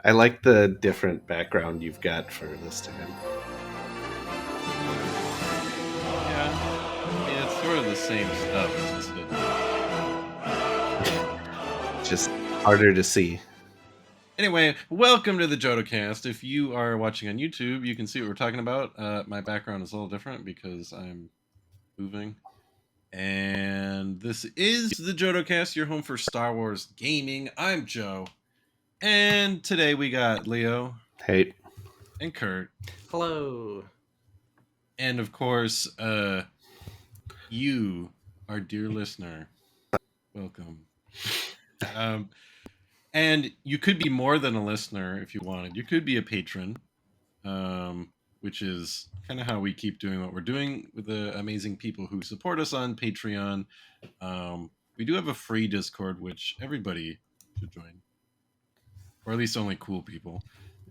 I like the different background you've got for this time. Yeah, I mean it's sort of the same stuff. It's just Just harder to see. Anyway, welcome to the JodoCast. If you are watching on YouTube, you can see what we're talking about. My background is a little different because I'm moving. And this is the JodoCast, your home for Star Wars gaming. I'm Joe. And today we got Leo Hey, and Kurt. Hello. And of course, you, our dear listener. Welcome. Um, and you could be more than a listener if you wanted. You could be a patron, which is kind of how we keep doing what we're doing with the amazing people who support us on Patreon. We do have a free Discord, which everybody should join, or at least only cool people.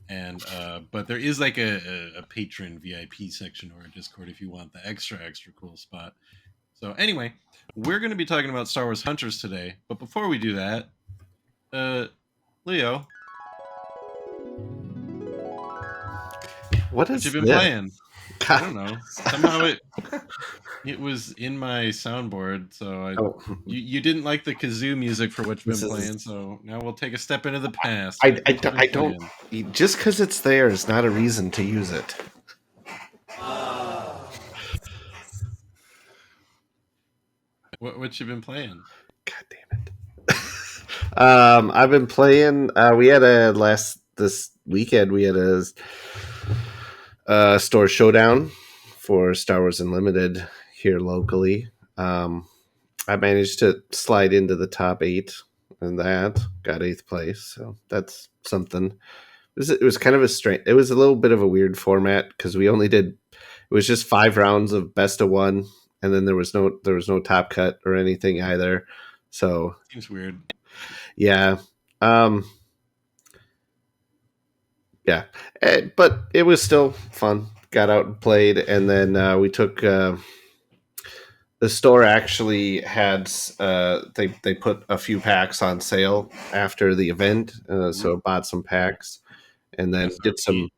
And but there is like a patron VIP section or a Discord if you want the extra cool spot. So anyway, we're going to be talking about Star Wars Hunters today. But before we do that, Leo, what what is you been this? playing? I don't know. Somehow it was in my soundboard, so Oh, you didn't like the kazoo music for what you've this been is. playing. So now we'll take a step into the past. I, What you been I don't. playing? Just because it's there is not a reason to use it. What you been playing? God damn it. I've been playing. We had this weekend. We had a store showdown for Star Wars Unlimited here locally. I managed to slide into the top 8, and that got 8th place. So that's something. It was kind of a strange. It was a little bit of a weird format because we only did. It was just 5 rounds of best of 1, and then there was no top cut or anything either. So Seems weird. yeah. Yeah, but it was still fun. Got out and played, and then we took. The store actually had they put a few packs on sale after the event, so bought some packs, and then SRP.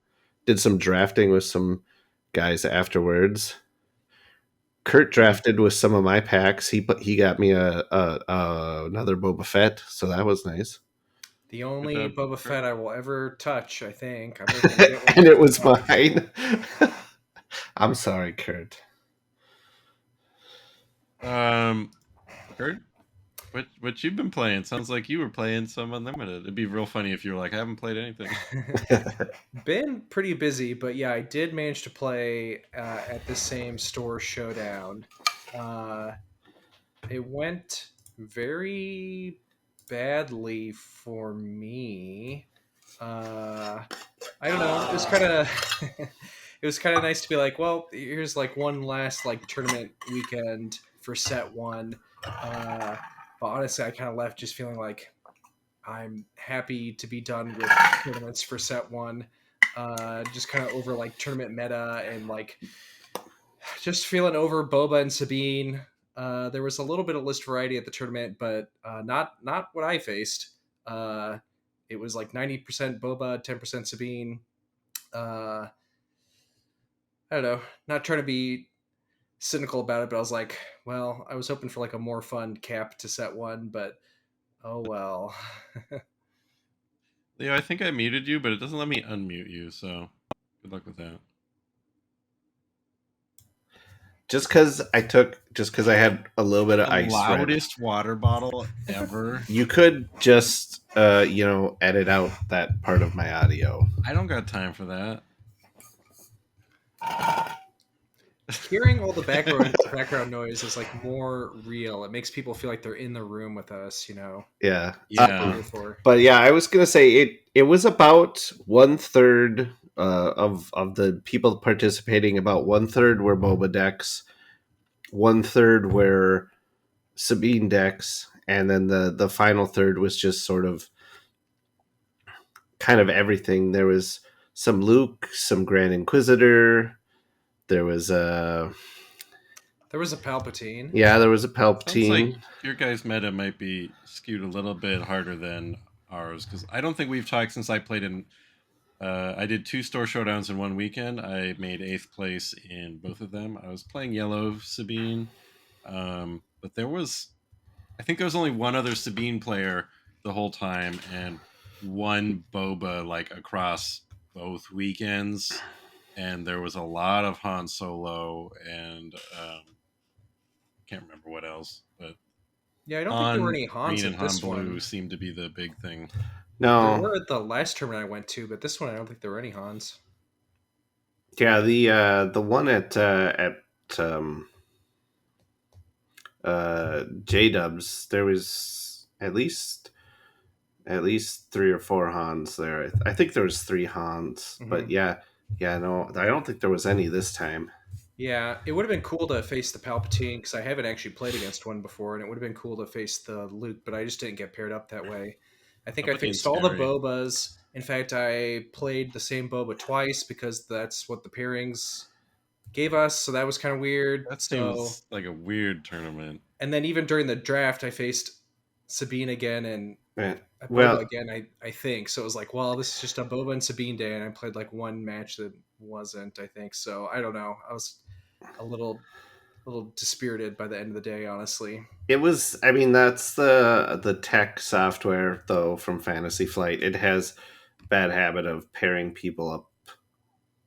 did some drafting with some guys afterwards. Kurt drafted with some of my packs. He got me a another Boba Fett, so that was nice. The only Good job, Boba Kurt. Fett I will ever touch, I think. I'm hoping to get one. And it was mine. I'm sorry, Kurt. Kurt, what you've been playing? Sounds like you were playing some Unlimited. It'd be real funny if you were like, I haven't played anything. Been pretty busy, but yeah, I did manage to play at the same store showdown. It went very badly for me. I don't know. It was kind of it was kind of nice to be like, well, here's like one last like tournament weekend for set 1. But honestly, I kind of left just feeling like I'm happy to be done with tournaments for set 1. Just kind of over like tournament meta and like just feeling over Boba and Sabine. There was a little bit of list variety at the tournament, but not what I faced. It was like 90% Boba, 10% Sabine. I don't know. Not trying to be cynical about it, but I was like, well, I was hoping for like a more fun cap to set 1, but oh well. Leo, I think I muted you, but it doesn't let me unmute you. So good luck with that. Just because I had a little bit of The ice ready. loudest water bottle ever. You could just edit out that part of my audio. I don't got time for that. Hearing all the background noise is like more real. It makes people feel like they're in the room with us, you know. Yeah. Yeah. But yeah, I was gonna say it was about 1/3 of the people participating. About 1/3 were Boba decks, 1/3 were Sabine decks, and then the final third was just sort of kind of everything. There was some Luke, some Grand Inquisitor. There was a Palpatine. Yeah, there was a Sounds like Palpatine. your guys' meta might be skewed a little bit harder than ours because I don't think we've talked since I played in. I did 2 store showdowns in one weekend. I made 8th place in both of them. I was playing yellow Sabine, but I think there was only one other Sabine player the whole time, and one boba like across both weekends. And there was a lot of Han Solo, and can't remember what else, but Yeah, I don't think there were Han any Hans Green and at Han this Blue one. seemed to be the big thing. There No, were at the last tournament I went to, but this one I don't think there were any Hans. yeah, the one at um, J Dubs, there was at least 3 or 4 Hans there. I think there was 3 Hans, Hmm. but yeah, no, I don't think there was any this time. Yeah, it would have been cool to face the Palpatine because I haven't actually played against one before, and it would have been cool to face the Luke, but I just didn't get paired up that way. I think I Palpatine's faced all the scary. Bobas. In fact, I played the same Boba twice because that's what the pairings gave us, so that was kind of weird. That So, seems like a weird tournament. and then even during the draft, I faced Sabine again and Eh, Boba well, again. I think so. It was like, well, this is just a Boba and Sabine day, and I played like one match that wasn't. I think so. I don't know. I was a little dispirited by the end of the day, honestly. it was. I mean, that's the tech software though from Fantasy Flight. It has bad habit of pairing people up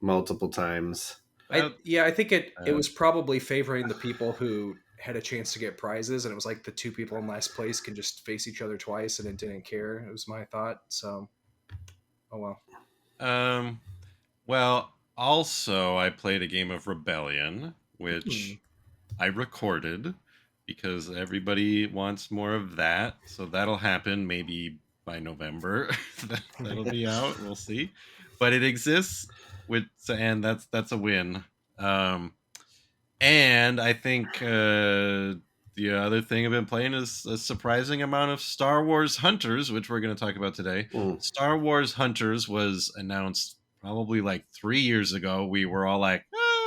multiple times. I That Yeah, I think it uh, was probably favoring the people who had a chance to get prizes, and it was like the two people in last place can just face each other twice, and it didn't care. It was my thought. So, oh well. um well, also I played a game of Rebellion, Hmm. which I recorded because everybody wants more of that. So that'll happen maybe by November. That'll be out. We'll see. But it exists with and that's a win. Um And I think the other thing I've been playing is a surprising amount of Star Wars Hunters, which we're going to talk about today. Mm. Star Wars Hunters was announced probably like 3 years ago. We were all like,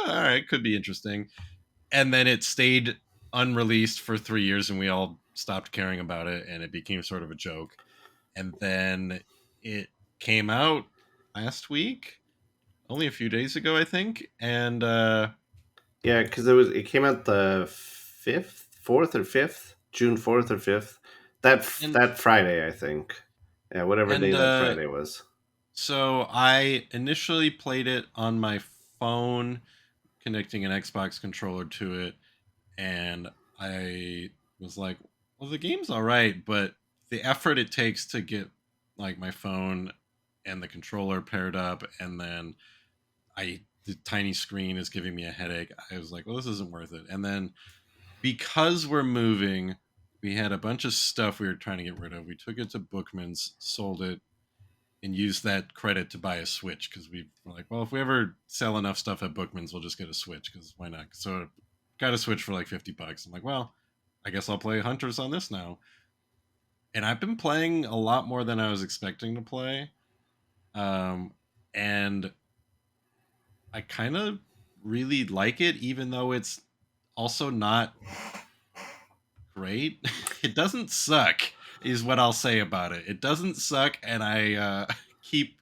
all right, could be interesting. And then it stayed unreleased for 3 years and we all stopped caring about it and it became sort of a joke. And then it came out last week, only a few days ago, I think. And Yeah, because it came out the 5th, 4th or 5th, June 4th or 5th. and That Friday, I think. Yeah, whatever and day that Friday was. So I initially played it on my phone, connecting an Xbox controller to it, and I was like, "Well, the game's all right, but the effort it takes to get like my phone and the controller paired up, and then the tiny screen is giving me a headache." I was like, "Well, this isn't worth it." And then because we're moving, we had a bunch of stuff we were trying to get rid of. We took it to Bookman's, sold it, and use that credit to buy a Switch because we were like, well, if we ever sell enough stuff at Bookman's, we'll just get a Switch because why not? So got a Switch for like $50. I'm like, well, I guess I'll play Hunters on this now. And I've been playing a lot more than I was expecting to play. Um, and I kind of really like it, even though it's also not great. It doesn't suck, is what I'll say about it. It doesn't suck, and I keep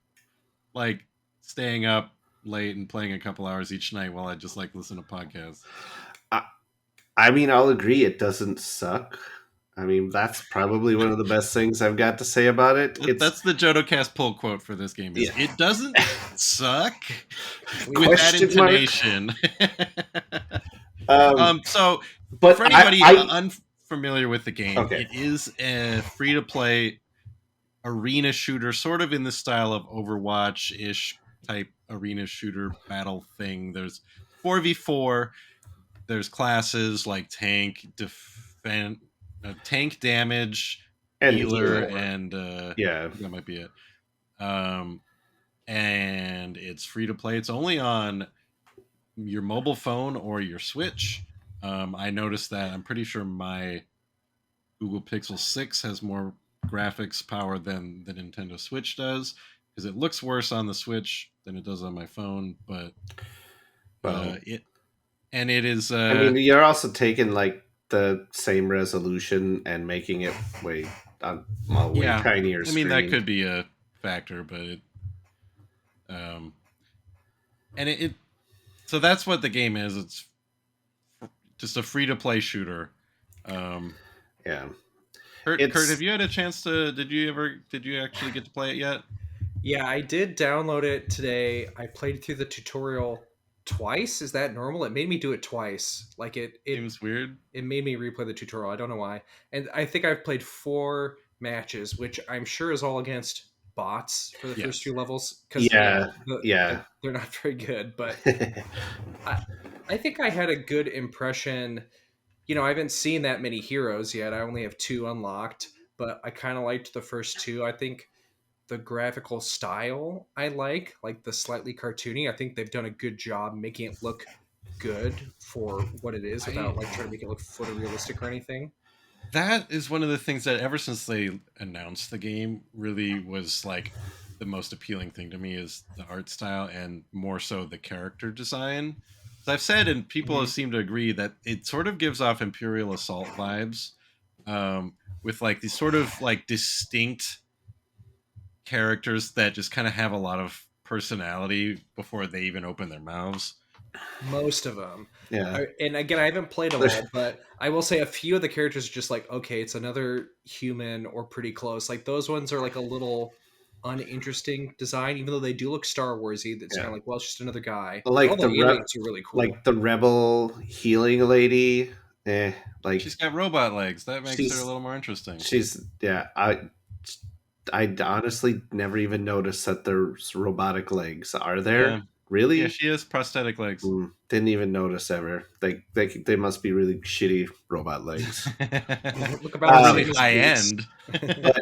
like staying up late and playing a couple hours each night while I just like listen to podcasts. I, I mean, I'll agree it doesn't suck. I mean, that's probably one of the best things I've got to say about it. It's That's the JodoCast pull quote for this game: "Is yeah, it doesn't suck?" With that question mark. intonation. Um, So but for anybody I unfamiliar with the game, okay, it is a free to play arena shooter, sort of in the style of Overwatch ish type arena shooter battle thing. There's 4v4. There's classes like tank damage, and healer, healer. and Yeah, that might be it. Um, and it's free to play. It's only on your mobile phone or your Switch. I noticed that. I'm pretty sure my Google Pixel 6 has more graphics power than the Nintendo Switch does because it looks worse on the Switch than it does on my phone. But well, it and it is I mean, you're also taking like the same resolution and making it wait. on a way Yeah, tinier I mean that screen. could be a factor, but um, and it so that's what the game is. It's just a free to play shooter. Um, Yeah, Kurt, have it's you had a chance to? Did you actually get to play it yet? Yeah, I did download it today. I played through the tutorial twice. Is that normal? It made me do it twice. Like Seems weird. it made me replay the tutorial. I don't know why. And I think I've played 4 matches, which I'm sure is all against bots for the first Yes. 2 levels. Because yeah, yeah. they're not very good. But I, I think I had a good impression. I haven't seen that many heroes yet. I only have 2 unlocked, but I kind of liked the first 2. I think the graphical style I like the slightly cartoony. I think they've done a good job making it look good for what it is I without like trying to make it look photorealistic or anything. That is one of the things that ever since they announced the game really was like the most appealing thing to me is the art style and more so the character design. As I've said, and people have Hmm. seemed to agree that it sort of gives off Imperial Assault vibes, with like these sort of like distinct characters that just kind of have a lot of personality before they even open their mouths. Most of them. Yeah, And again, I haven't played them there's all, but I will say a few of the characters are just like, okay, it's another human or pretty close. Like those ones are like a little uninteresting design, even though they do look Star Warsy. It's kind yeah, of like, well, it's just another guy. But all like the aliens are really cool. like the rebel healing lady. Like She's got robot legs. That makes her a she's little more interesting. yeah. I honestly never even noticed that there's robotic legs. Are Yeah. there Yeah, really? she has prosthetic legs. Didn't even notice ever. They must be really shitty robot legs. Look about Or the really same as high Boots. end. But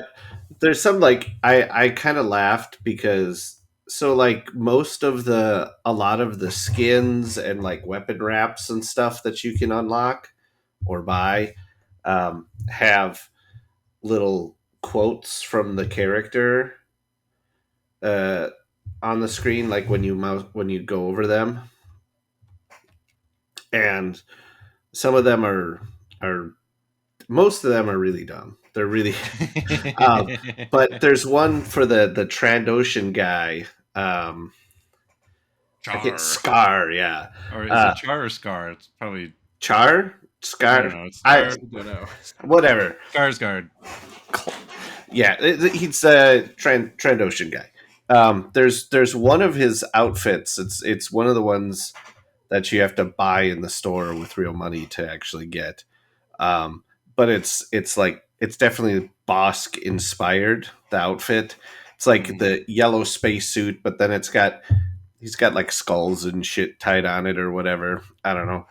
there's some like I kind of laughed because so like a lot of the skins and like weapon wraps and stuff that you can unlock or buy have little quotes from the character uh, on the screen, like when you go over them, and some of them are most of them are really dumb. They're really, um, but there's one for the Trandoshan guy. I get Char. Scar, yeah. Or is Uh, it Char or Scar? It's probably Char, I don't Scar, know. It's I Scar Don't know. whatever. Skarsgård. Yeah, he's a Trandoshan guy. There's one of his outfits. It's one of the ones that you have to buy in the store with real money to actually get. But it's like it's definitely Bosk inspired. The outfit. It's like Mm. the yellow spacesuit, but then he's got like skulls and shit tied on it or whatever. I don't know.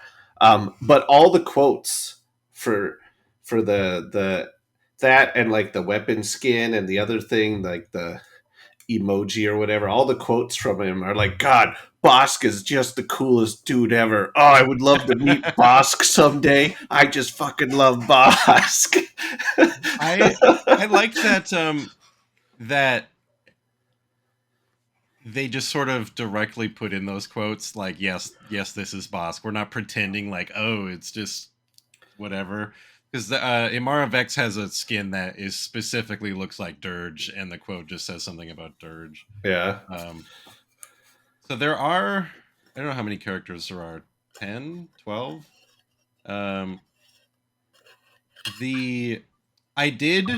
But all the quotes for the that and like the weapon skin and the other thing like the emoji or whatever, all the quotes from him are like, God, Bosk is just the coolest dude ever. Oh, I would love to meet Bosk someday. I just fucking love Bosk. I I like that that they just sort of directly put in those quotes like yes this is Bosk. We're not pretending like oh it's just whatever because Imara Vex has a skin that is specifically looks like Dirge and the quote just says something about Dirge. Yeah. Um, so there are I don't know how many characters there are 10 12 um, the I did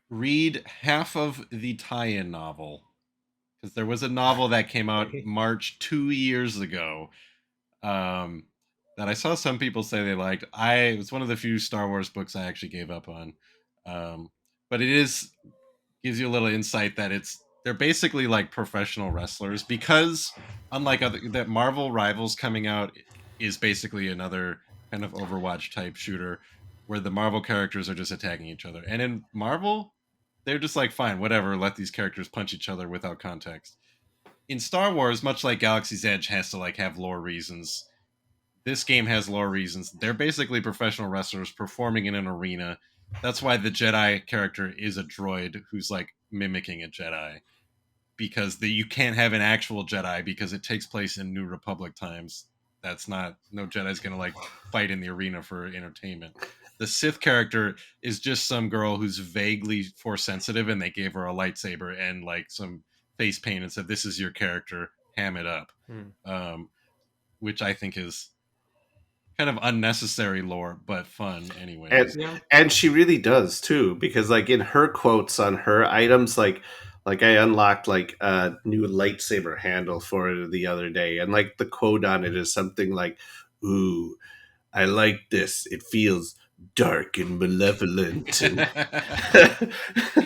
read half of the tie-in novel because there was a novel that came out Okay. March 2 years ago um, that I saw some people say they liked. It was one of the few Star Wars books I actually gave up on, but it is gives you a little insight that they're basically like professional wrestlers because unlike other that Marvel Rivals coming out is basically another kind of Overwatch type shooter where the Marvel characters are just attacking each other. And in Marvel, they're just like fine, whatever, let these characters punch each other without context. In Star Wars, much like Galaxy's Edge has to like have lore reasons, this game has lore reasons. They're basically professional wrestlers performing in an arena. That's why the Jedi character is a droid who's like mimicking a Jedi because you can't have an actual Jedi because it takes place in New Republic times. That's not no Jedi's gonna like fight in the arena for entertainment. the Sith character is just some girl who's vaguely force sensitive, and they gave her a lightsaber and like some face paint and said, "This is your character. Ham it up," Hmm. which I think is kind of unnecessary lore, but fun anyways. and Yeah. and she really does too, because like in her quotes on her items, like I unlocked like a new lightsaber handle for it the other day, and like the quote on it is something like, "Ooh, I like this. It feels dark and malevolent." And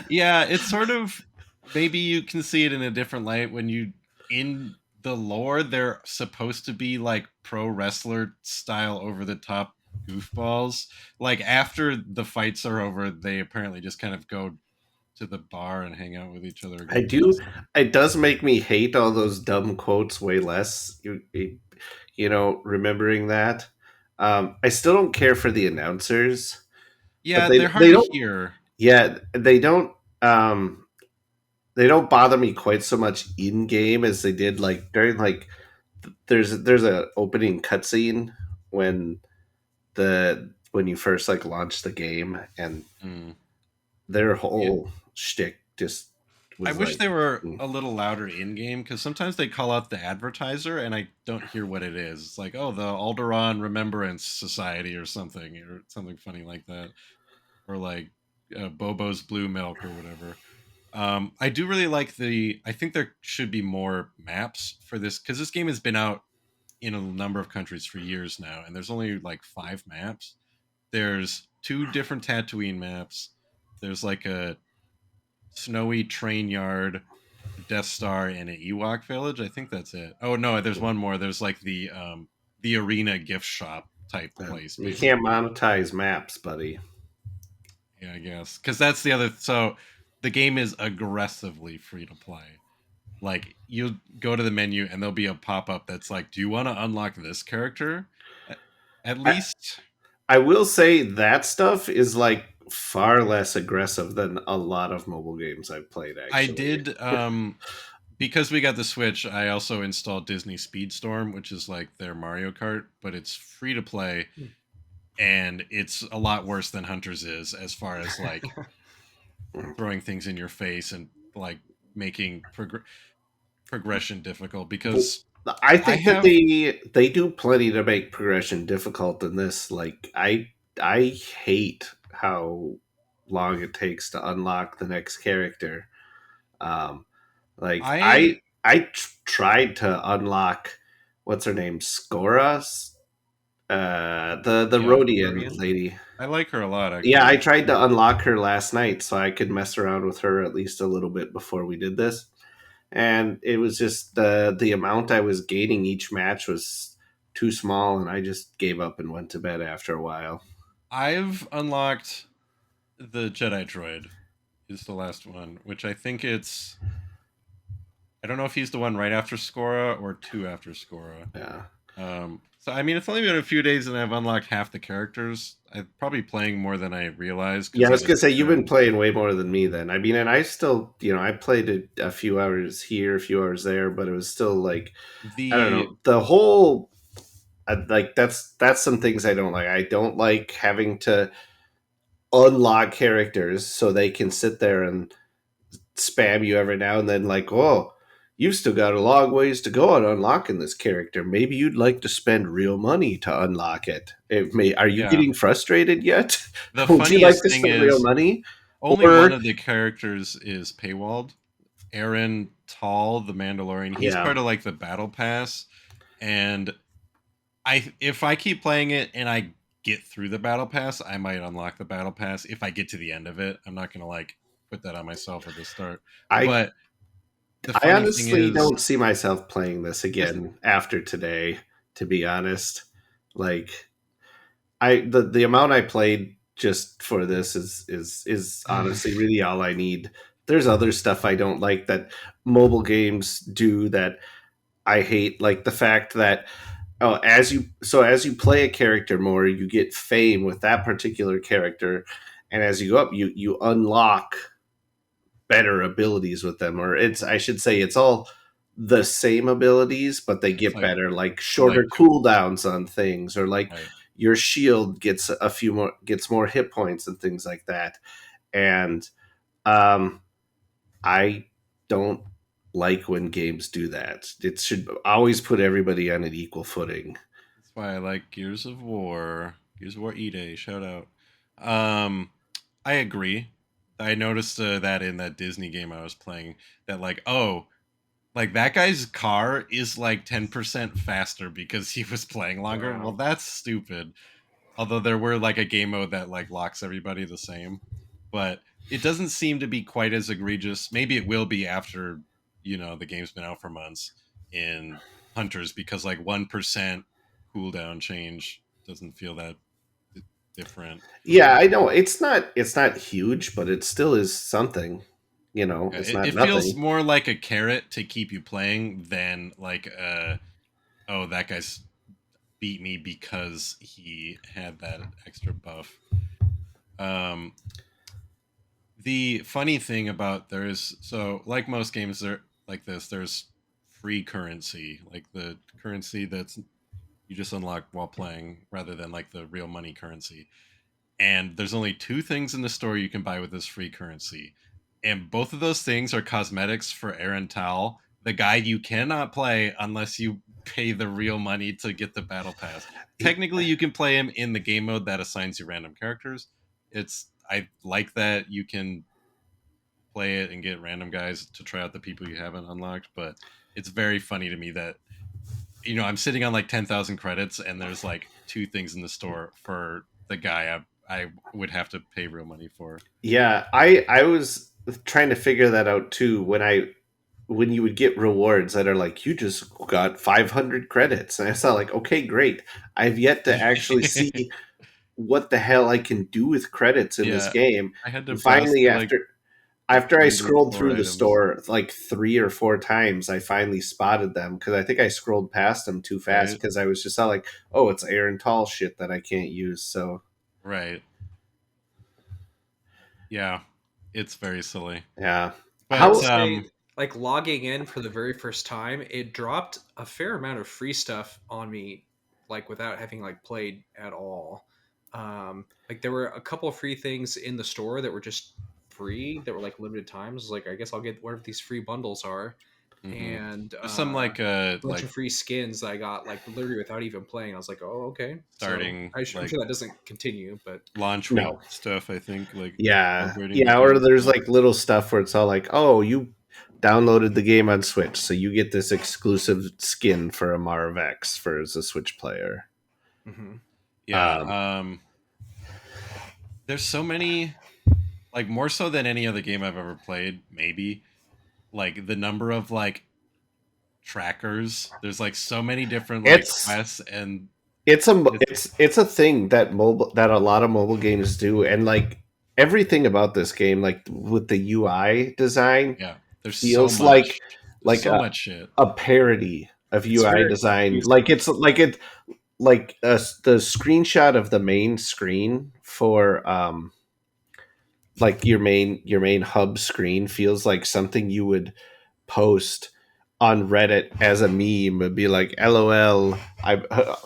Yeah, it's sort of, maybe you can see it in a different light when you, in the lore, they're supposed to be like pro wrestler style over the top goofballs. Like after the fights are over, they apparently just kind of go to the bar and hang out with each other I again. do. It does make me hate all those dumb quotes way less. Remembering that. I still don't care for the announcers, but Yeah, they they're hard they to don't. hear. Yeah, they don't. They don't bother me quite so much in game as they did like during like there's a opening cutscene when when you first like launch the game, and Mm. their Yeah. whole shtick just I was wish like, they were mm, a little louder in game, because sometimes they call out the advertiser and I don't hear what it is. It's like, oh, the Alderaan Remembrance Society or something funny like that, or like Bobo's Blue Milk or whatever. I do really like the. I think there should be more maps for this, because this game has been out in a number of countries for years now, and there's only like 5 maps. There's 2 different Tatooine maps. There's like a snowy train yard, Death Star, and an Ewok village. I think that's it. Oh no, there's one more. There's like the arena gift shop type place, you can't basically. monetize maps, buddy. Yeah, I guess, because that's the other. So the game is aggressively free to play. Like you go to the menu and there'll be a pop up that's like, "Do you want to unlock this character?" At at I, least I will say that stuff is like far less aggressive than a lot of mobile games I've played. I Actually, did. Because we got the Switch, I also installed Disney Speedstorm, which is like their Mario Kart, but it's free to play, and it's a lot worse than Hunters is, as far as like throwing things in your face and like making progression difficult. well, Because I I think that have they do plenty to make progression difficult in this. Like I hate how long it takes to unlock the next character. Um, like I tried to unlock what's her name, Scoras, the yeah, Rhodian Rodian. lady. I like her a lot Yeah, I actually. tried to unlock her last night so I could mess around with her at least a little bit before we did this. And it was just the amount I was gaining each match was too small, and I just gave up and went to bed after a while. I've unlocked the Jedi droid is the last one, which I think it's. I don't know if he's the one right after Scora or 2 after Scora. Yeah. So I mean, it's only been a few days and I've unlocked half the characters. I'm probably playing more than I realized Yeah, I because I was gonna just say you've been started playing way more than me then. I mean, and I still, I played a few hours here, a few hours there, but it was still like I don't the. know. The whole like that's some things I don't like. I don't like having to unlock characters so they can sit there and spam you every now and then. Like, oh, you've still got a long ways to go on unlocking this character. Maybe you'd like to spend real money to unlock it. Are you Yeah, getting frustrated yet? the Would you like funniest to thing spend real is money? only one Or of the characters is paywalled. Aaron Tall, the Mandalorian, he's yeah, part of like the battle pass, and I if I keep playing it and I get through the battle pass, I might unlock the battle pass if I get to the end of it. I'm not gonna like put that on myself at the start. I But the I funny thing honestly is, don't see myself playing this this again after today, to be honest. Like the amount I played just for this is honestly really all I need. There's other stuff I don't like that mobile games do that I hate, like the fact that as you play a character more, you get fame with that particular character, and as you go up, you unlock better abilities with them, or it's I should say it's all the same abilities, but they it's get better, like like shorter cooldowns on things, or like right. your shield gets more hit points and things like that. And um, I don't like when games do that. It should always put everybody on an equal footing. That's why I like Gears of War. Gears of War E-Day, shout out. Um, I agree. I noticed that in that Disney game I was playing, that like, oh, like that guy's car is like 10% faster because he was playing longer. Well, Wow. that's stupid. Although there were like a game mode that like locks everybody the same, but it doesn't seem to be quite as egregious. Maybe it will be after, the game's been out for months in Hunters, because like 1% cooldown change doesn't feel that different. Yeah, I know it's not huge, but it still is something. Yeah, It's it not feels nothing. more like a carrot to keep you playing than like oh, that guy's beat me because he had that extra buff. Um, the funny thing about there's so like most games there like this, there's free currency, like the currency that's you just unlock while playing rather than like the real money currency. And there's only two things in the store you can buy with this free currency. And both of those things are cosmetics for Aaron Tal, the guy you cannot play unless you pay the real money to get the battle pass. Technically, you can play him in the game mode that assigns you random characters. I like that you can play it and get random guys to try out the people you haven't unlocked, but it's very funny to me that I'm sitting on like 10,000 credits and there's like two things in the store for the guy I would have to pay real money for. Yeah, I was trying to figure that out too when you would get rewards that are like you just got 500 credits, and I saw like, okay, great. I've yet to actually see what the hell I can do with credits in this Yeah, game. I had to And browse finally, through like after I three to scrolled four through the items, store like 3 or 4 times, I finally spotted them because I think I scrolled past them too fast right? because I was just all like, "Oh, it's Aaron Tall shit that I can't use." So Right. Yeah, it's very silly. yeah, I will But how say, like logging in for the very first time, it dropped a fair amount of free stuff on me, like without having like played at all. Like there were a couple of free things in the store that were just free, that were like limited times. Like I guess I'll get whatever these free bundles are, mhm. and There's some a bunch like of free skins that I got like literally without even playing. I was like, oh okay. So starting I'm like sure that doesn't continue, but launch week no? stuff, I think, like Yeah, celebrating the yeah, or game there's stuff. like little stuff where it's all like, "Oh, you downloaded the game on Switch, so you get this exclusive skin for a Marvex for as a Switch player." mhm. Yeah, Um, there's so many, like more so than any other game I've ever played, maybe. Like the number of like trackers. There's like so many different like it's quests, and it's it's a thing that a lot of mobile games do, and like everything about this game, like with the UI design, yeah. There's so feels much. There's like so much shit. a parody of It's UI very design. Like confusing. it's like the screenshot of the main screen for like your main hub screen feels like something you would post on Reddit as a meme. It'd be like, "LOL, I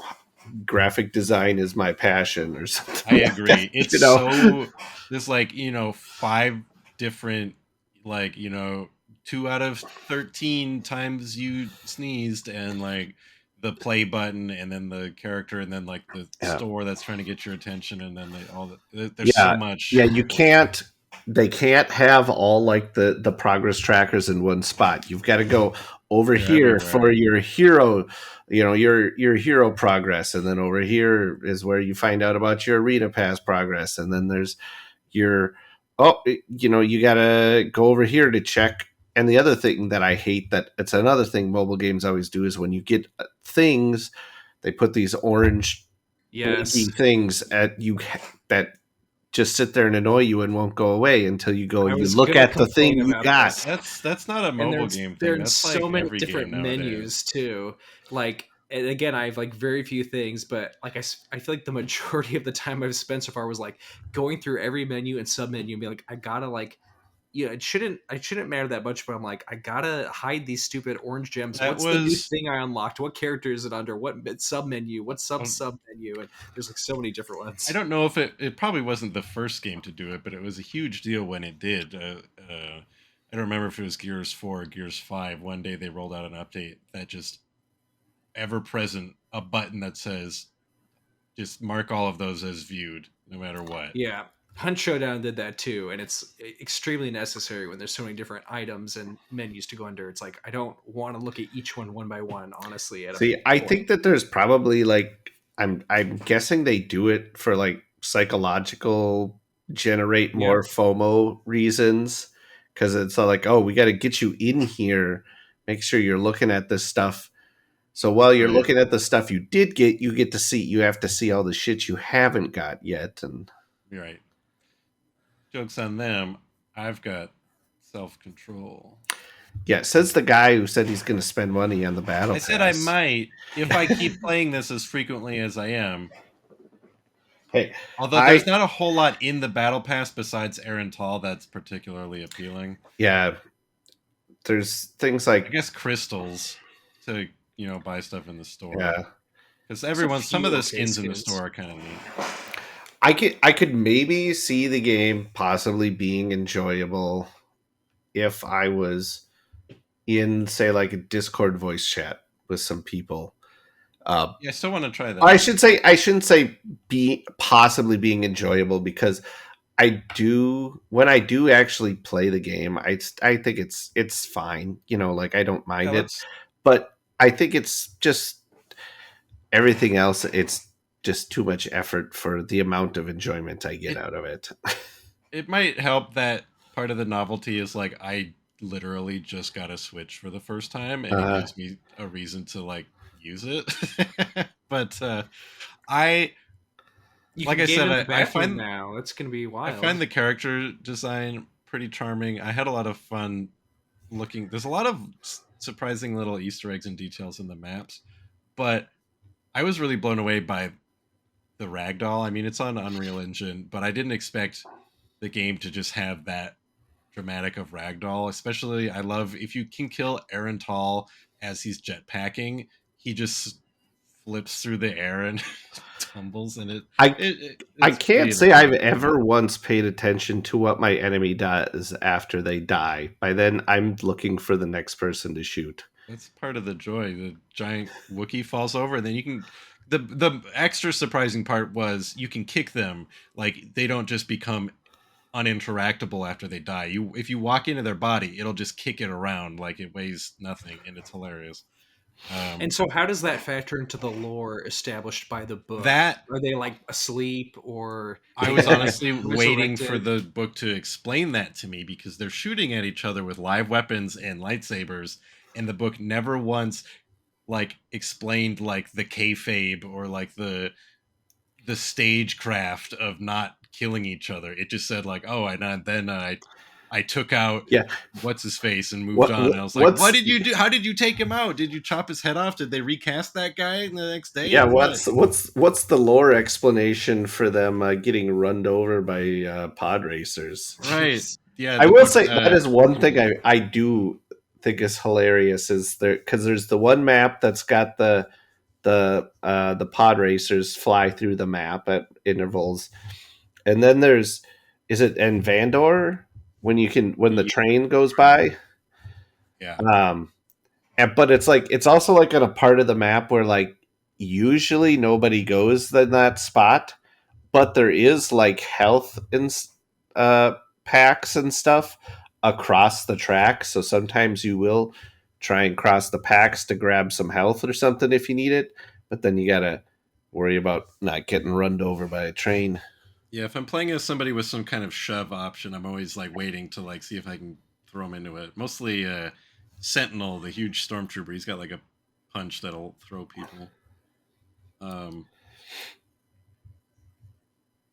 graphic design is my passion," or I something like that. agree. It's You know? so there's like, five different like, 2 out of 13 times you sneezed, and like the play button, and then the character, and then like the Yeah. store that's trying to get your attention, and then there's so Yeah, yeah. much. You can't. They can't have all like the progress trackers in one spot. You've got to go over They're here everywhere. for your hero, your hero progress, and then over here is where you find out about your arena pass progress, and then there's your you got to go over here to check. And the other thing that I hate, that it's another thing mobile games always do, is when you get things, they put these orange blinky Yes. things at you that just sit there and annoy you and won't go away until I you was look gonna at the thing complain you about got. this. That's not a And mobile there's game they're thing. in That's so like many every game different nowadays. menus too. Like, and again, I have like very few things, but like I feel like the majority of the time I've spent so far was like going through every menu and sub menu and be like, I gotta like yeah, it shouldn't matter that much, but I'm like, I gotta hide these stupid orange gems. That What's the new was thing I unlocked? What character is it under? What sub menu? What well, sub menu? And there's like so many different I ones. don't know if it probably wasn't the first game to do it, but it was a huge deal when it did. I don't remember if it was Gears 4 or Gears 5. One day they rolled out an update that just ever present a button that says just mark all of those as viewed, no matter what. Yeah, Punch Showdown did that too, and it's extremely necessary when there's so many different items and menus to go under. It's like I don't want to look at each one by one, honestly. At a See, I point, think that there's probably like I'm guessing they do it for like psychological generate yeah, more FOMO reasons because it's like, oh, we got to get you in here, make sure you're looking at this stuff. So while you're Right. looking at the stuff you did get, you have to see all the shit you haven't got yet. And You're right. Joke's on them. I've got self control. yeah, says the guy who said he's going to spend money on the battle I pass. said I might if I keep playing this as frequently as I am. Hey, Although I there's not a whole lot in the battle pass besides Aaron Tall that's particularly appealing. yeah, there's things I like guess crystals to buy stuff in the store. yeah. Because some of few the okay skins in the store are kind of neat. I could maybe see the game possibly being enjoyable if I was in, say, like a Discord voice chat with some people. Yeah, I still want to try that. I shouldn't say be possibly being enjoyable because I do when I do actually play the game, I think it's fine. Like I don't Yeah, mind it, let's. but I think it's just everything else. It's just too much effort for the amount of enjoyment I get It out of it. it might help that part of the novelty is like I literally just got a Switch for the first time, and it Uh, gives me a reason to like use it. But I you like can I game said, in the I bathroom find now. That's gonna be I wild. find the character design pretty charming. I had a lot of fun looking. There's a lot of surprising little Easter eggs and details in the maps, but I was really blown away by the ragdoll. I mean, it's on Unreal Engine, but I didn't expect the game to just have that dramatic of ragdoll. Especially, I love if you can kill Aaron Tall as he's jetpacking, he just flips through the air and tumbles, and I I it's pretty can't say I've entertaining. ever once paid attention to what my enemy does after they die. By then, I'm looking for the next person to shoot. That's part of the joy. The giant Wookiee falls over, and then you can. The extra surprising part was you can kick them. Like they don't just become uninteractable after they die. If you walk into their body, it'll just kick it around like it weighs nothing, and it's hilarious. And Um, so, how does that factor into the lore established by the book? that Are they like asleep, or I do was they like honestly waiting for resurrected? the book to explain that to me because they're shooting at each other with live weapons and lightsabers, and the book never once like explained like the kayfabe or like the stagecraft of not killing each other. It just said like, oh, and then I took out Yeah. what's his face and moved on. And I was like, what What's did you do? How did you take him out? Did you chop his head off? Did they recast that guy the next day yeah? or what? What's the lore explanation for them getting run over by pod racers? Right. Jeez. Yeah, I the will book. say that is one thing I do think is hilarious is there because there's the one map that's got the pod racers fly through the map at intervals, and then there's is it in Vandor when the Yeah, train goes by, yeah, um, but it's like it's also like on a part of the map where like usually nobody goes in that spot, but there is like health and uh, packs and stuff across the track. So sometimes you will try and cross the packs to grab some health or something if you need it, but then you gotta worry about not getting run over by a train. yeah. If I'm playing as somebody with some kind of shove option, I'm always like waiting to like see if I can throw him into it. Mostly Sentinel, the huge stormtrooper. He's got like a punch that'll throw people. Um,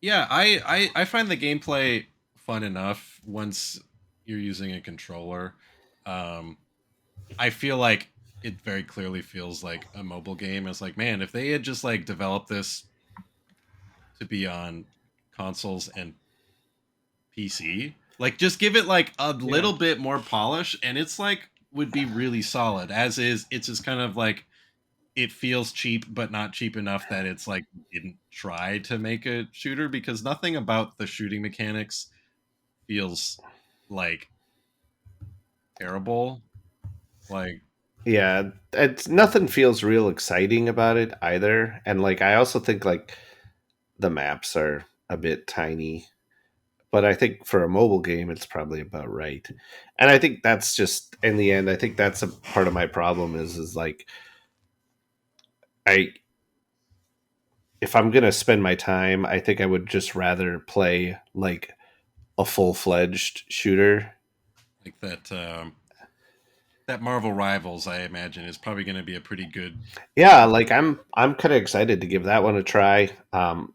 yeah, I find the gameplay fun enough once you're using a controller. Um, I feel like it very clearly feels like a mobile game. It's like, man, if they had just like developed this to be on consoles and PC, Like just give it like a Yeah. little bit more polish, and it's like would be really solid. As is, it's just kind of like it feels cheap, but not cheap enough that it's like didn't try to make a shooter because nothing about the shooting mechanics feels like terrible. Like Yeah, it's nothing feels real exciting about it either. And like I also think like the maps are a bit tiny, but I think for a mobile game it's probably about right. And I think that's just in the end I think that's a part of my problem is like I if I'm going to spend my time, I think I would just rather play like a full-fledged shooter. like that Marvel Rivals, I imagine, is probably going to be a pretty good Yeah, shooter. like I'm kind of excited to give that one a try.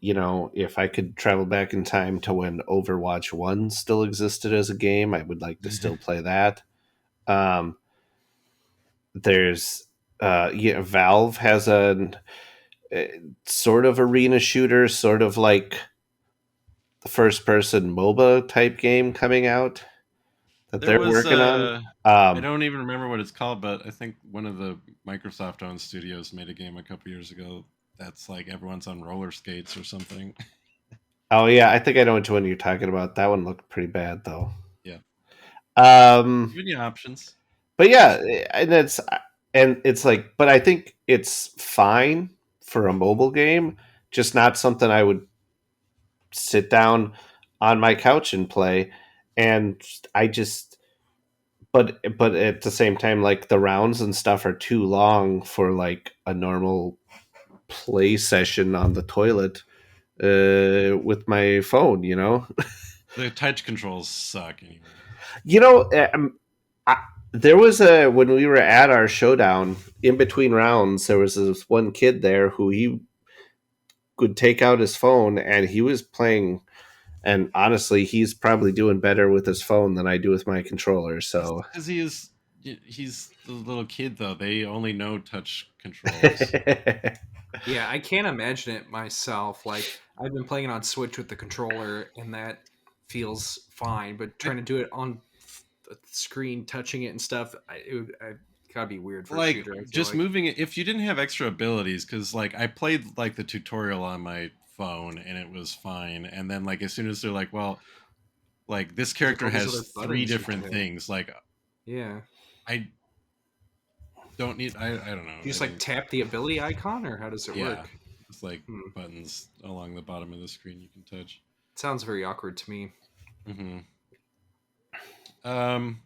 You know, if I could travel back in time to when Overwatch 1 still existed as a game, I would like to still play that. Um, there's yeah, Valve has a sort of arena shooter, sort of like the first person MOBA type game coming out that There they're was working on. I Um, don't even remember what it's called, but I think one of the Microsoft owned studios made a game a couple years ago that's like everyone's on roller skates or something. oh yeah, I think I know which one you're talking about. That one looked pretty bad though. Yeah. Um, Giving you options. but yeah, and it's like, but I think it's fine for a mobile game, just not something I would sit down on my couch and play. And I just, but at the same time, like the rounds and stuff are too long for like a normal play session on the toilet with my phone. You know, The touch controls suck anyway. you know, I, there was a when we were at our showdown in between rounds, there was this one kid there who he could take out his phone and he was playing. And honestly, he's probably doing better with his phone than I do with my controller. So, Because he's the little kid though. They only know touch controls. Yeah, I can't imagine it myself. Like I've been playing it on Switch with the controller, and that feels fine. But I, trying to do it on the screen, touching it and stuff, it gotta be weird for a like shooter. I feel just like. moving it if you didn't have extra abilities because like I played like the tutorial on my phone and it was fine and then like as soon as they're like well like this There's like character all these has other three buttons you can different hit. things like Yeah, I don't need I don't know you I just like don't tap the ability icon, or how does it yeah work? it's like Hmm. buttons along the bottom of the screen you can touch. Sounds very awkward to me. hmm um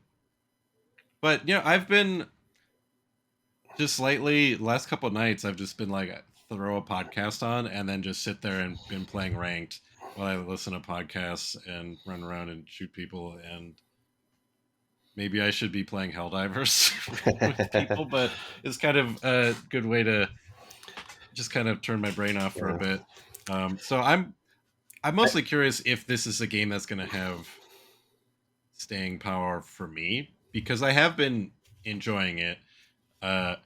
but you know I've been just lately last couple of nights I've just been like throw a podcast on and then just sit there and been playing ranked while I listen to podcasts and run around and shoot people and maybe I should be playing Helldivers with people, but it's kind of a good way to just kind of turn my brain off for a yeah. bit. So I'm mostly curious if this is a game that's going to have staying power for me because I have been enjoying it. Uh,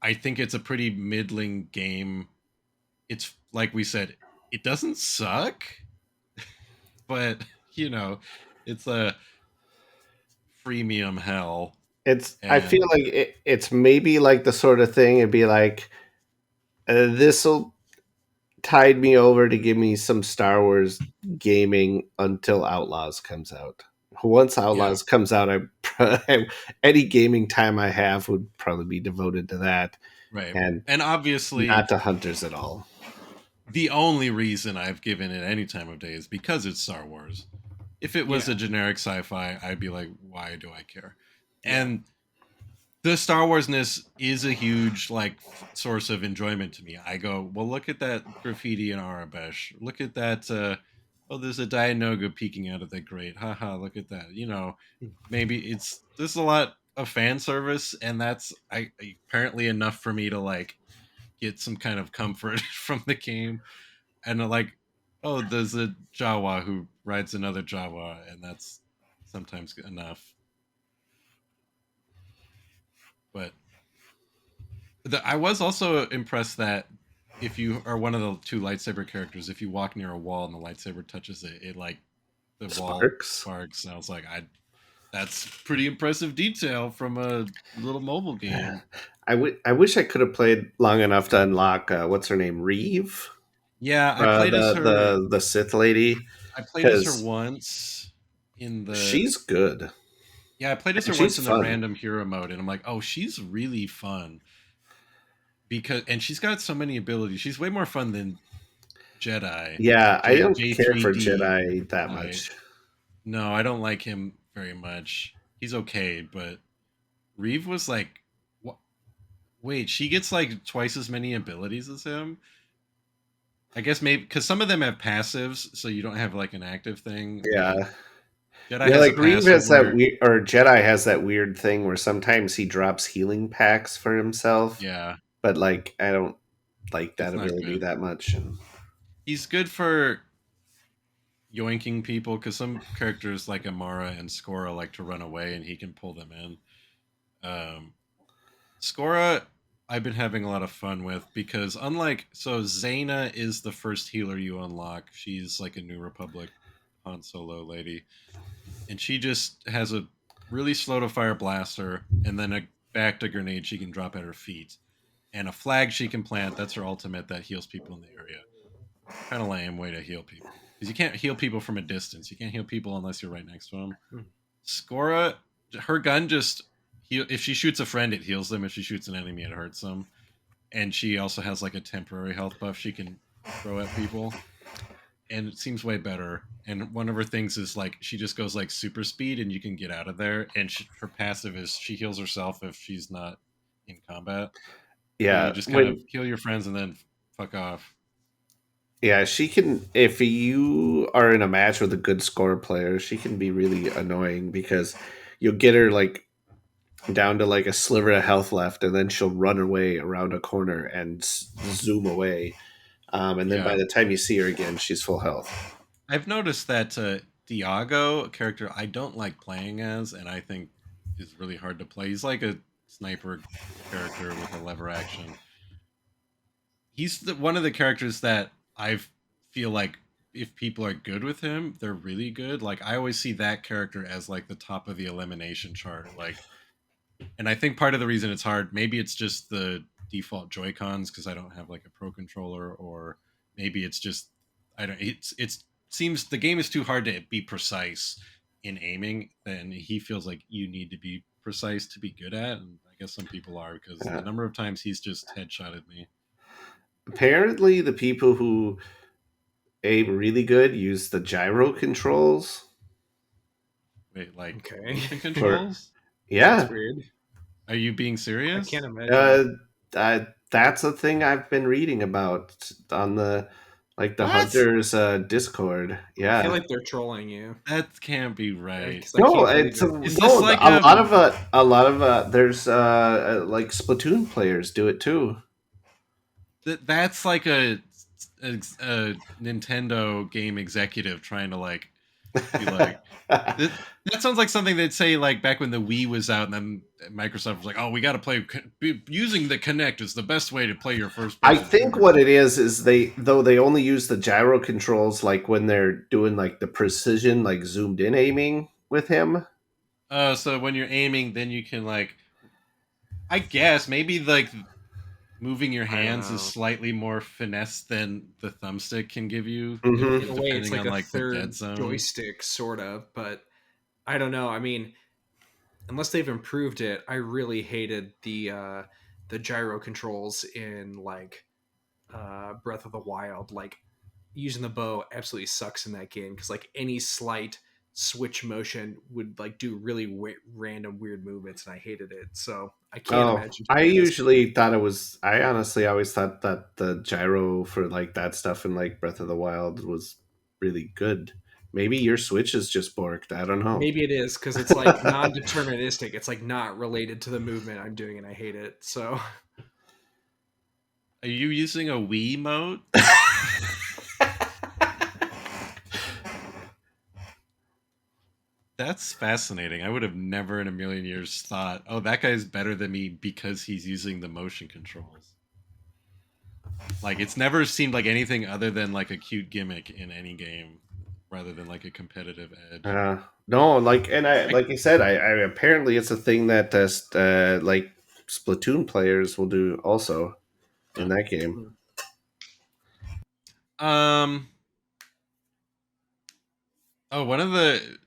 I think it's a pretty middling game. It's like we said, it doesn't suck, but you know, it's a freemium hell, I feel and like it's maybe like the sort of thing it'd be like, this will tide me over to give me some Star Wars gaming until Outlaws comes out. Once yeah, Outlaws comes out, any gaming time I have would probably be devoted to that right. and And obviously, not to Hunters at all. the only reason I've given it any time of day is because it's Star Wars. If it was Yeah, a generic sci-fi, I'd be like, why do I care? yeah. And the Star Warsness is a huge like source of enjoyment to me. I go, well, look at that graffiti in Arabesh. Look at that. Oh, there's a Dianoga peeking out of the grate. Haha, look at that. You know, maybe it's there's a lot of fan service, and that's apparently enough for me to like get some kind of comfort from the game and like oh there's a Jawa who rides another Jawa and that's sometimes enough but I was also impressed that if you are one of the two lightsaber characters if you walk near a wall and the lightsaber touches it it like the wall Sparks. sparks. And I was like, that's pretty impressive detail from a little mobile game. I wish I could have played long enough to unlock what's her name, Reeve, Yeah, I played as her. the Sith lady, I played as her because once in the. she's good Yeah, I played as her and once she's in the fun. random hero mode, and I'm like, oh, she's really fun and she's got so many abilities. She's way more fun than Jedi. Yeah, I don't care for J3D Jedi that Knight. much. No, I don't like him very much. He's okay, but Reeve was like, what? Wait, she gets like twice as many abilities as him. I guess maybe because some of them have passives, so you don't have like an active thing. Like Yeah, Jedi yeah, has a like Reeve passive has that where, weird, or Jedi has that weird thing where sometimes he drops healing packs for himself, yeah, but like I don't like that it's not ability good. that much. And He's good for yoinking people because some characters like Amara and Skora like to run away, and he can pull them in. Um, Skora, I've been having a lot of fun with because Zaina is the first healer you unlock. She's like a New Republic Han Solo lady, and she just has a really slow to fire blaster and then a back to grenade she can drop at her feet, and a flag she can plant. That's her ultimate that heals people in the area. Kind of lame way to heal people because you can't heal people from a distance. You can't heal people unless you're right next to them. Hmm. Skora, her gun just if she shoots a friend, it heals them. If she shoots an enemy, it hurts them. And she also has like a temporary health buff she can throw at people, and it seems way better. And one of her things is like she just goes like super speed, and you can get out of there. And her passive is she heals herself if she's not in combat. So you yeah, just kind of when heal your friends and then fuck off. yeah, she can. If you are in a match with a good score player, she can be really annoying because you'll get her like down to like a sliver of health left, and then she'll run away around a corner and zoom away. And then by Yeah, the time you see her again, she's full health. I've noticed that Diago, a character I don't like playing as, and I think is really hard to play. He's like a sniper character with a lever action. He's one of the characters that I feel like if people are good with him, they're really good. Like I always see that character as like the top of the elimination chart. Like, and I think part of the reason it's hard, maybe it's just the default Joy Cons because I don't have like a pro controller, or maybe it's just I don't. It's seems the game is too hard to be precise in aiming. Then he feels like you need to be precise to be good at, and I guess some people are because the Uh, number of times he's just headshotted me. Apparently, the people who aim really good use the gyro controls Wait, like Okay. motion for controls? That's yeah. weird. Are you being I can't serious? imagine. Uh, that's a thing I've been reading about on the like the What? Hunters Discord. I feel Yeah. like they're trolling you That can't be right. because I No, can't believe it's it. Is this no. like A lot of there's like Splatoon players do it too. that's like a Nintendo game executive trying to like be like that, that sounds like something they'd say like back when the Wii was out and then Microsoft was like, "Oh, we got to play using the Kinect is the best way to play your first I person think shooter." what it is they only use the gyro controls like when they're doing like the precision like zoomed in aiming with him. So when you're aiming, then you can like I guess maybe like moving your I don't hands is know. slightly more finesse than the thumbstick can give you if Hmm In a way, it's depending like on a like the dead third zone. joystick, sort of, but I don't know. I mean, unless they've improved it, I really hated the gyro controls in like Breath of the Wild. Like using the bow absolutely sucks in that game because like any slight switch motion would like do really random weird movements, and I hated it. So I can't Oh, imagine I playing as. usually thought it was. I honestly always thought that the gyro for like that stuff in like Breath of the Wild was really good. Maybe your Switch is just borked. I don't know. Maybe it is because it's like non-deterministic. It's like not related to the movement I'm doing, and I hate it. So Are you using a Wii mode? That's fascinating. I would have never in a million years thought, oh, that guy's better than me because he's using the motion controls. Like, it's never seemed like anything other than like a cute gimmick in any game. rather than like a competitive edge. No, like I said, I apparently it's a thing that like Splatoon players will do also in Oh. that game. Hmm. Um. Oh, one of the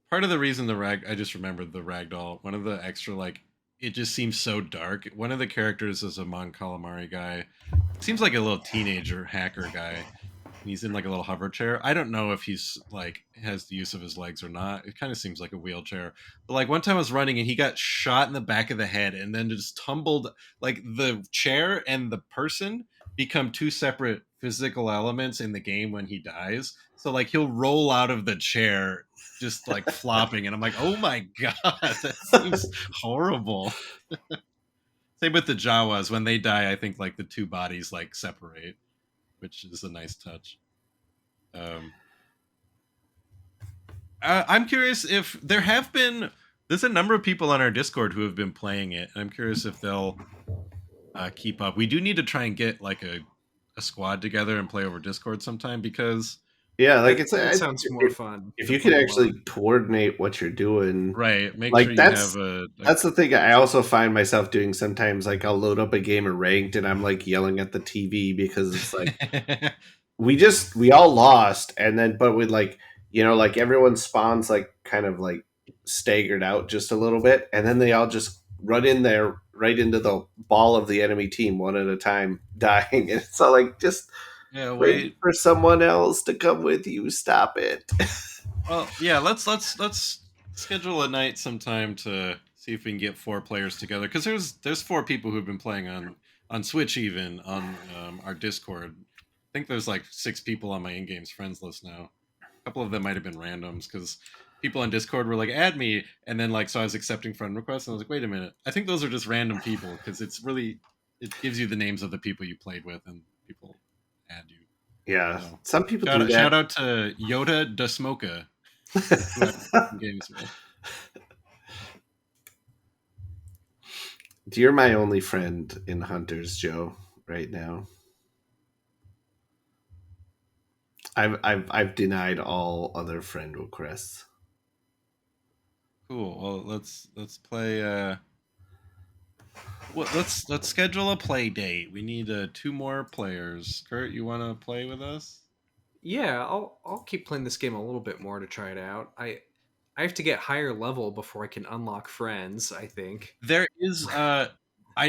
part of the reason the rag I just remembered the ragdoll. One of the extra like it just seems so dark. One of the characters is a Mon Calamari guy. Seems like a little teenager hacker guy. He's in like a little hover chair. I don't know if he's like has the use of his legs or not. It kind of seems like a wheelchair. But like one time I was running and he got shot in the back of the head and then just tumbled like the chair and the person become two separate physical elements in the game when he dies. So like he'll roll out of the chair just like flopping and I'm like, "Oh my god, that seems horrible." Same with the Jawas when they die, I think like the two bodies like separate, which is a nice touch. Um, I'm curious if there have been. There's a number of people on our Discord who have been playing it. And I'm curious if they'll keep up. We do need to try and get like a squad together and play over Discord sometime because Yeah, like That it's that I, sounds more fun if than you can playing actually alone. coordinate what you're doing, right, make sure like you have a that's the thing I also find myself doing sometimes. Like I'll load up a game of ranked and I'm like yelling at the TV because it's like we all lost, and then but with like like everyone spawns like kind of like staggered out just a little bit, and then they all just run in there right into the ball of the enemy team one at a time, dying. And so like just yeah. wait Wait. for someone else to come with you. Stop it. Well, yeah. Let's schedule a night sometime to see if we can get four players together because there's four people who've been playing on Switch even on our Discord. I think there's like six people on my in-games friends list now. A couple of them might have been randoms because people on Discord were like, "Add me," and then like so I was accepting friend requests, and I was like, "Wait a minute, I think those are just random people because it gives you the names of the people you played with, and people add you." Yeah, So some people do shout that. out to Yoda da Smoka who I've been games with. You're my only friend in Hunters, Joe, right now. I've denied all other friend requests. Cool. Well, let's play. Let's schedule a play date. We need two more players. Kurt, you want to play with us? Yeah, I'll keep playing this game a little bit more to try it out. I have to get higher level before I can unlock friends, I think. There is I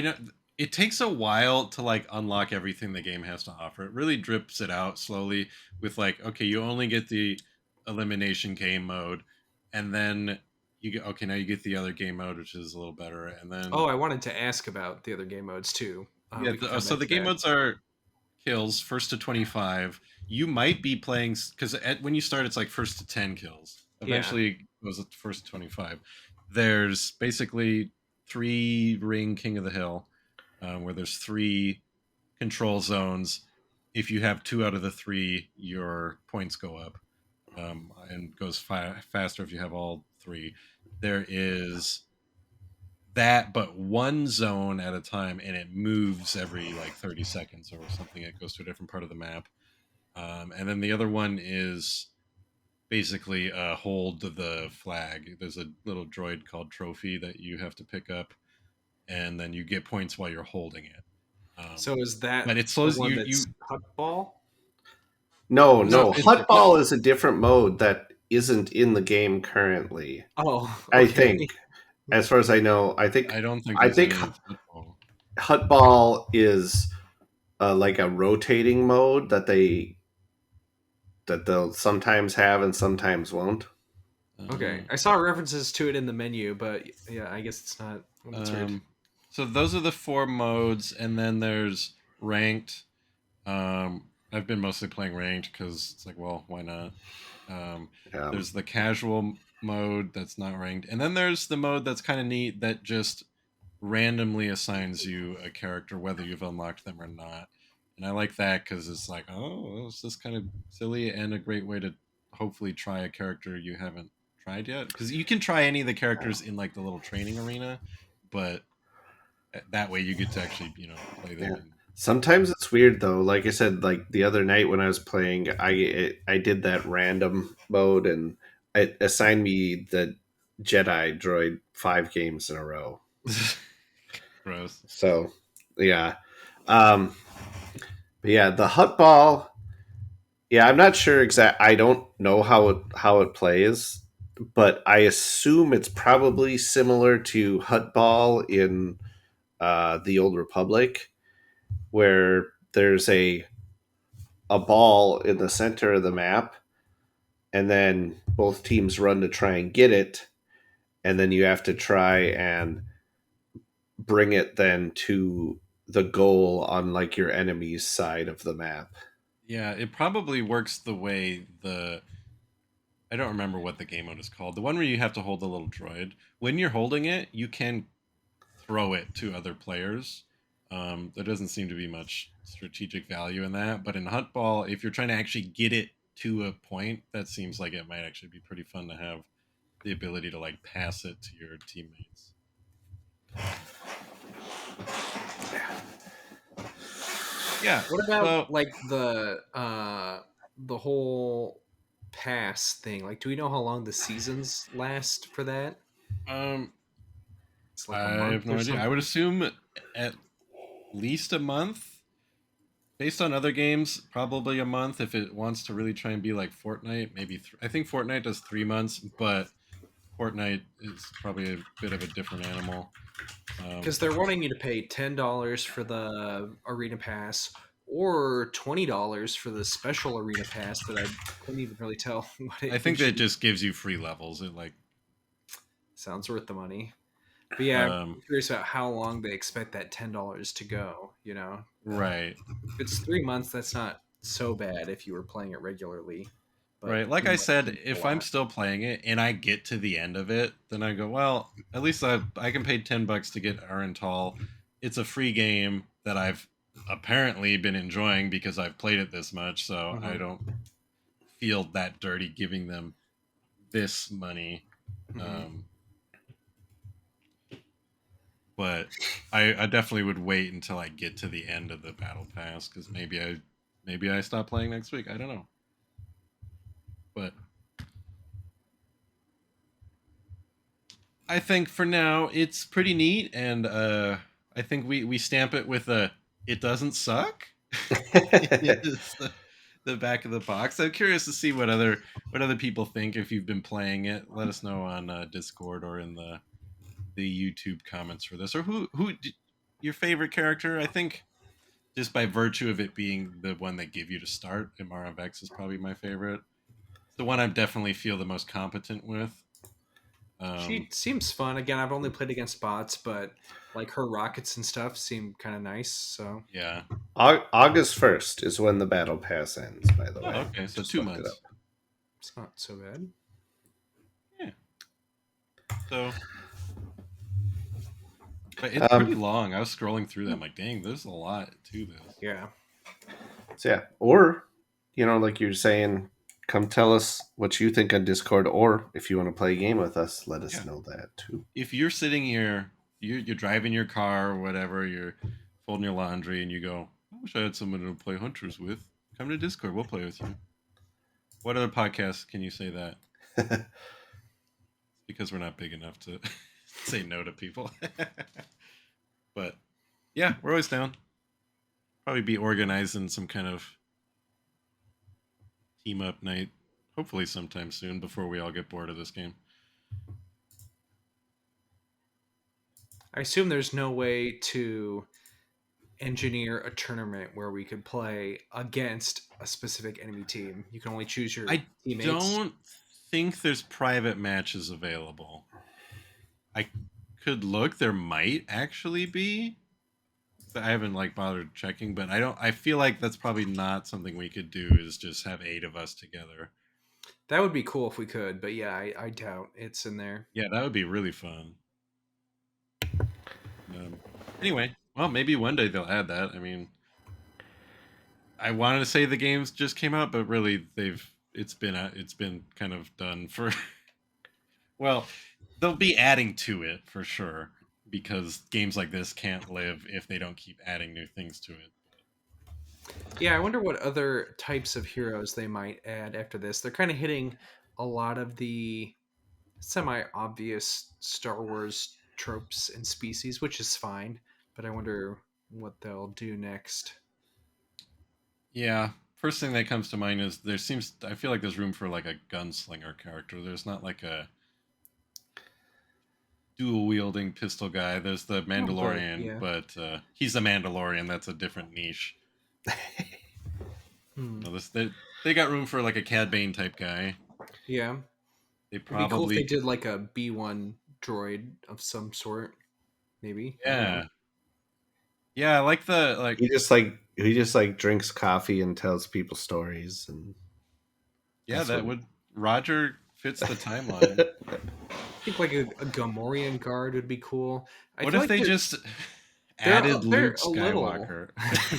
don't it takes a while to like unlock everything the game has to offer. It really drips it out slowly with like okay, you only get the elimination game mode and then you get okay, now you get the other game mode which is a little better and then Oh, I wanted to ask about the other game modes too. yeah, We can come so back the to game that. modes are kills first to 25. You might be playing because when you start it's like first to 10 kills, Yeah. eventually it goes at first to 25. There's basically three ring king of the hill where there's three control zones. If you have two out of the three your points go up, and goes faster if you have all three. There is that but one zone at a time and it moves every like 30 seconds or something. It goes to a different part of the map. And then the other one is basically hold the flag. There's a little droid called Trophy that you have to pick up, and then you get points while you're holding it. So is that But it the slows one you. that's Huckball? No, Is it? no. No, it's Hutball is a different mode that isn't in the game currently. Oh, I okay. think, as far as I know, I don't think I there's think any football. Hutball is like a rotating mode that they'll sometimes have and sometimes won't. Okay. Uh, I saw references to it in the menu, but yeah, I guess it's not. Well, that's weird. um, so those are the four modes, and then there's ranked. I've been mostly playing ranked because it's like, well, why not? Um, Um, there's the casual mode that's not ranked, and then there's the mode that's kind of neat that just randomly assigns you a character whether you've unlocked them or not. And I like that because it's like, oh, it's just kind of silly and a great way to hopefully try a character you haven't tried yet. Because you can try any of the characters in like the little training arena, but that way you get to actually play them yeah. in Sometimes it's weird though. Like I said, like the other night when I was playing, I did that random mode and it assigned me the Jedi droid 5 games in a row. Gross. So yeah, um, but yeah, the hut ball. Yeah, I'm not sure exact. I don't know how it plays, but I assume it's probably similar to hut ball in the Old Republic, where there's a ball in the center of the map, and then both teams run to try and get it, and then you have to try and bring it then to the goal on like your enemy's side of the map. Yeah, it probably works the way the I don't remember what the game mode is called. The one where you have to hold the little droid. When you're holding it, you can throw it to other players. There doesn't seem to be much strategic value in that. But in Huntball, if you're trying to actually get it to a point, that seems like it might actually be pretty fun to have the ability to like pass it to your teammates. Yeah. What about So like the whole pass thing? Like, do we know how long the seasons last for that? um, It's like a I month have no or idea. I would something. assume at least a month. Based on other games, probably a month if it wants to really try and be like Fortnite. Maybe I think Fortnite does 3 months, but Fortnite is probably a bit of a different animal. Because they're wanting you to pay $10 for the arena pass or $20 for the special arena pass that I couldn't even really tell what I it think that gives it you. just gives you free levels. It like Sounds worth the money. But yeah, um, I'm curious about how long they expect that $10 to go. right, If it's 3 months, that's not so bad if you were playing it regularly. But right. Like 3 I months said, seems a if I'm lot. still playing it and I get to the end of it, then I go, well, at least I can pay $10 to get Arental. It's a free game that I've apparently been enjoying because I've played it this much, so I Hmm. don't feel that dirty giving them this money. Hmm. Um, but I definitely would wait until I get to the end of the battle pass because maybe I stop playing next week. I don't know, but I think for now it's pretty neat, and I think we stamp it with a it doesn't suck. Is the back of the box. I'm curious to see what other people think if you've been playing it. Let us know on Discord or in the YouTube comments for this, or your favorite character. I think just by virtue of it being the one they give you to start, Imara Vex is probably my favorite. It's the one I definitely feel the most competent with. She Um, seems fun. Again, I've only played against bots, but like her rockets and stuff seem kind of nice. So yeah. August 1st is when the battle pass ends, by the Oh, way. okay. So Just two looked it up. months. it's not so bad. Yeah. So, but it's Um, pretty long. I was scrolling through them, like, dang, there's a lot to this. Yeah. so yeah, or like you're saying, come tell us what you think on Discord, or if you want to play a game with us, let us Yeah. know that too. If you're sitting here, you're driving your car or whatever, you're folding your laundry, and you go, I wish I had someone to play Hunters with. Come to Discord. We'll play with you. What other podcasts can you say that? Because we're not big enough to say no to people. But yeah, we're always down. Probably be organizing some kind of team up night, hopefully sometime soon before we all get bored of this game. I assume there's no way to engineer a tournament where we could play against a specific enemy team. You can only choose your I teammates. don't think there's private matches available. I could look. There might actually be. I haven't like bothered checking, but I don't. I feel like that's probably not something we could do. Is just have 8 of us together. That would be cool if we could, but yeah, I doubt it's in there. Yeah, that would be really fun. Anyway, well, maybe one day they'll add that. I mean, I wanted to say the games just came out, but really it's been kind of done for. Well, they'll be adding to it for sure because games like this can't live if they don't keep adding new things to it. Yeah, I wonder what other types of heroes they might add after this. They're kind of hitting a lot of the semi-obvious Star Wars tropes and species, which is fine. But I wonder what they'll do next. Yeah. First thing that comes to mind is I feel like there's room for like a gunslinger character. There's not like a dual wielding pistol guy. There's the Oh, but Mandalorian, yeah. but he's a Mandalorian. That's a different niche. Hmm. No, they got room for like a Cad Bane type guy. Yeah. They It'd be cool if they probably did like a B1 droid of some sort. Maybe. I don't know. yeah. Yeah, I like the like he just like drinks coffee and tells people stories, and yeah, that's what. that would Roger fits the timeline. I think like a Gamorrean guard would be cool. I What feel if like they just they're added they're Luke a little. Skywalker?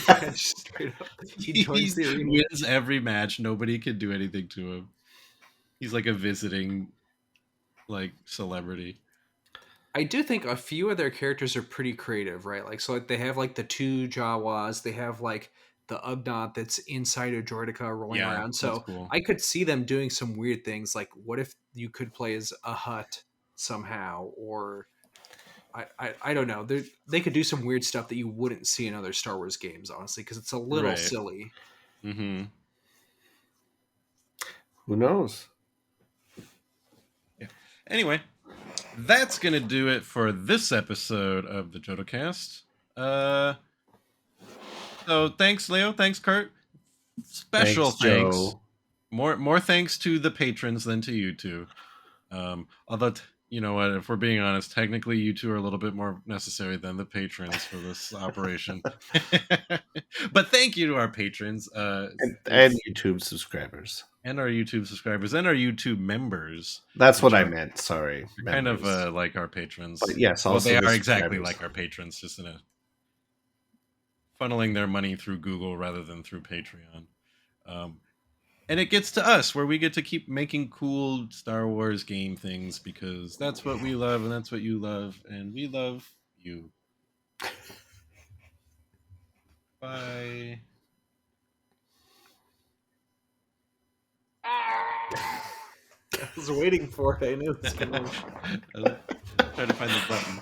Yeah, just straight up. He joins He the arena. wins every match. Nobody can do anything to him. He's like a visiting like celebrity. I do think a few of their characters are pretty creative, right? Like so, like they have like the two Jawas. They have like the Ugnaught that's inside a Droideka rolling Yeah, around. that's So cool. I could see them doing some weird things. Like, what if you could play as a Hut somehow, or I don't know. They could do some weird stuff that you wouldn't see in other Star Wars games, honestly, because it's a little Right. silly. Mm-hmm. Who knows? Yeah. Anyway, that's gonna do it for this episode of the JodoCast. Uh, so thanks, Leo. Thanks, Kurt. Special Thanks, thanks. Joe. More thanks to the patrons than to you two. Although you know what, if we're being honest, technically you two are a little bit more necessary than the patrons for this operation. But thank you to our patrons, And YouTube subscribers. and our YouTube subscribers and our YouTube members, That's what which I are meant. Sorry, kind of members. like our patrons. But yes, Well, also they the are exactly subscribers. like our patrons, just in a funneling their money through Google rather than through Patreon. Um, and it gets to us where we get to keep making cool Star Wars game things because that's what we love and that's what you love and we love you. Bye. I was waiting for it. I knew it was coming. I was trying to find the button.